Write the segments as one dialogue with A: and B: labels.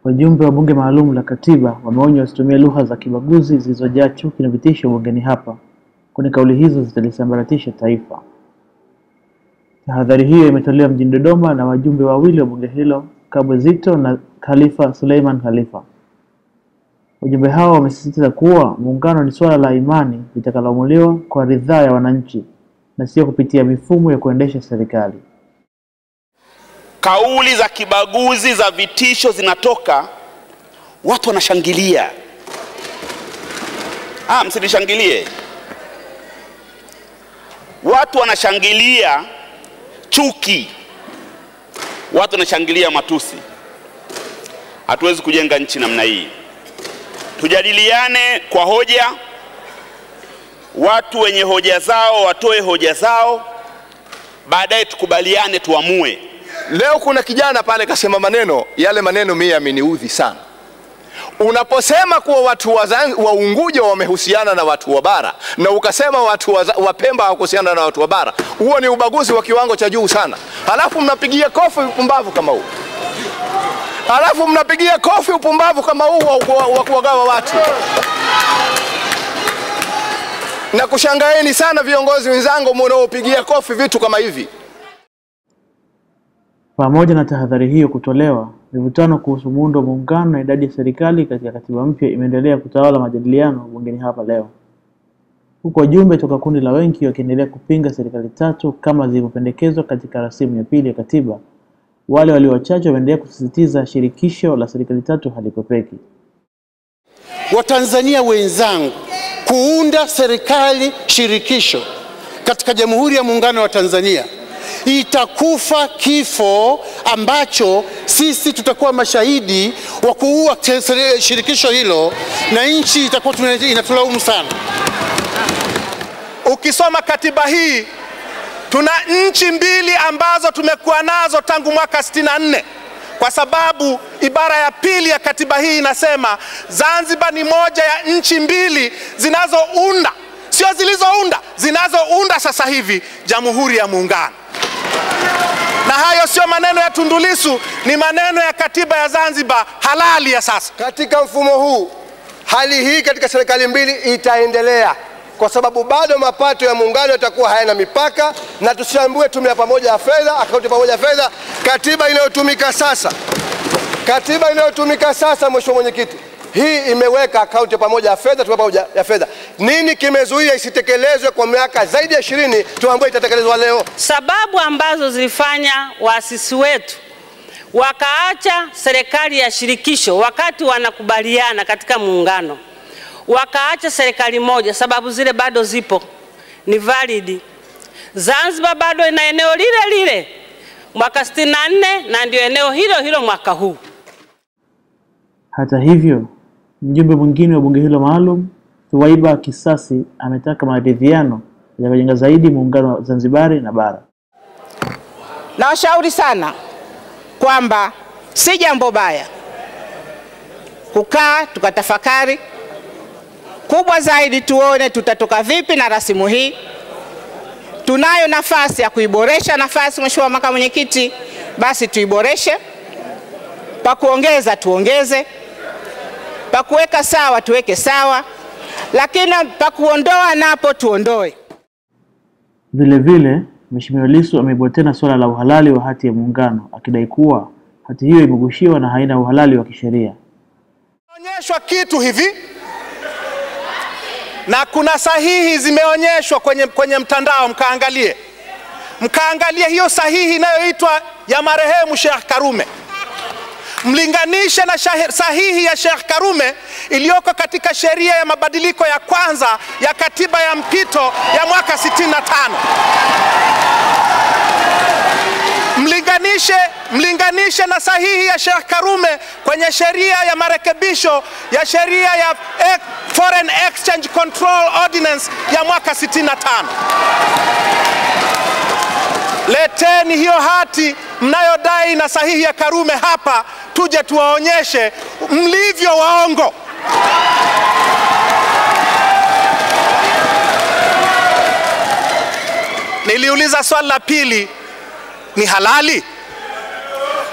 A: Wajumbe wa bunge maalum la katiba wameonya wasitumie lugha za kibaguzi zilizojaa chuki na vitisho bungeni hapa, kwani kauli hizo zitalisambaratisha taifa. Tahadhari hiyo imetolewa mjini Dodoma na wajumbe wawili wa bunge hilo, Kabwe Zitto na Khalifa Suleiman Khalifa. Wajumbe hao wamesisitiza kuwa muungano ni swala la imani litakaloamuliwa kwa ridhaa ya wananchi na sio kupitia mifumo ya kuendesha serikali.
B: Kauli za kibaguzi za vitisho zinatoka, watu wanashangilia. Msinishangilie. Watu wanashangilia chuki. Watu wanashangilia matusi. Hatuwezi kujenga nchi namna hii. Tujadiliane kwa hoja. Watu wenye hoja zao watoe hoja zao, baadaye tukubaliane, tuamue.
C: Leo kuna kijana pale kasema maneno, yale maneno mimi yameniudhi sana. Unaposema kuwa watu wa Unguja wamehusiana na watu wa bara, na ukasema watu wa Pemba hawakuhusiana na watu wa bara, huo ni ubaguzi wa kiwango cha juu sana. Halafu mnapigia kofi upumbavu kama huu. Wa kuwagawa watu. Na kushangaeni sana viongozi wenzangu mnaopigia kofi vitu kama hivi.
A: Pamoja na tahadhari hiyo kutolewa, mivutano kuhusu muundo wa muungano na idadi ya serikali katika katiba mpya imeendelea kutawala majadiliano bungeni hapa leo. Huku wajumbe toka kundi la wengi wakiendelea kupinga serikali tatu kama zilivyopendekezwa katika rasimu ya pili ya katiba, wale walio wachache wameendelea kusisitiza shirikisho la serikali tatu halikopeki.
D: Watanzania wenzangu, kuunda serikali shirikisho katika Jamhuri ya Muungano wa Tanzania itakufa kifo ambacho sisi tutakuwa mashahidi wa kuua shirikisho hilo, na nchi itakuwa inatulaumu sana.
C: Ukisoma katiba hii, tuna nchi mbili ambazo tumekuwa nazo tangu mwaka 64, kwa sababu ibara ya pili ya katiba hii inasema Zanzibar ni moja ya nchi mbili zinazounda, sio zilizounda, zinazounda sasa hivi Jamhuri ya Muungano. Na hayo sio maneno ya Tundu Lissu, ni maneno ya katiba ya Zanzibar halali ya sasa. Katika mfumo huu, hali hii katika serikali mbili itaendelea, kwa sababu bado mapato ya muungano yatakuwa hayana mipaka, na tusiambue tume ya pamoja ya fedha, akaunti pamoja ya fedha. Katiba inayotumika sasa, Mheshimiwa Mwenyekiti, hii imeweka akaunti pamoja ya fedha, tume pamoja ya fedha. Nini kimezuia isitekelezwe kwa miaka zaidi ya 20, tuambue itatekelezwa leo?
E: Sababu ambazo zilifanya waasisi wetu wakaacha serikali ya shirikisho wakati wanakubaliana katika muungano, wakaacha serikali moja, sababu zile bado zipo, ni valid. Zanzibar bado ina eneo lile mwaka 64 na ndio eneo hilo mwaka huu.
A: Hata hivyo, mjumbe mwingine wa bunge hilo maalum, Thuwaiba Kisasi, ametaka maridhiano ya kujenga zaidi muungano wa Zanzibari na bara.
F: Na washauri sana kwamba si jambo baya kukaa tukatafakari, kubwa zaidi tuone tutatoka vipi na rasimu hii. Tunayo nafasi ya kuiboresha nafasi, Mheshimiwa Makamu Mwenyekiti, basi tuiboreshe. Pa kuongeza tuongeze, pa kuweka sawa tuweke sawa, lakini pa kuondoa napo tuondoe.
A: Vile Mheshimiwa Lissu ameibua tena swala la uhalali wa hati ya muungano, akidai kuwa hati hiyo imegushiwa na haina uhalali wa kisheria.
C: Onyeshwa kitu hivi, na kuna sahihi zimeonyeshwa kwenye mtandao, mkaangalie hiyo sahihi inayoitwa ya marehemu Sheikh Karume. Mlinganisha na sahihi ya Sheikh Karume iliyoko katika sheria ya mabadiliko ya kwanza ya katiba ya mpito ya mwaka 65. Mlinganishe na sahihi ya Sheikh Karume kwenye sheria ya marekebisho ya sheria ya Foreign Exchange Control Ordinance ya mwaka 65. Leteni hiyo hati mnayodai na sahihi ya Karume hapa, tuje tuwaonyeshe mlivyo waongo. Niliuliza swali la pili, ni halali?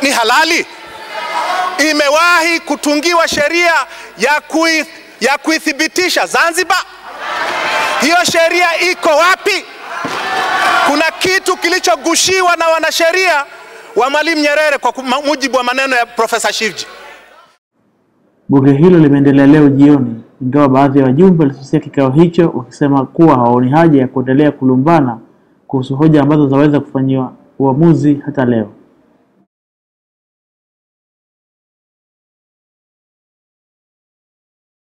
C: Ni halali? imewahi kutungiwa sheria ya kuithibitisha Zanzibar? Hiyo sheria iko wapi? Kuna kitu kilichogushiwa na wanasheria wa Mwalimu Nyerere kwa mujibu wa maneno ya Profesa Shivji.
A: Bunge hilo limeendelea leo jioni, ingawa baadhi ya wajumbe walisusia kikao hicho wakisema kuwa hawaoni haja ya kuendelea kulumbana kuhusu hoja ambazo zaweza kufanyiwa uamuzi hata leo.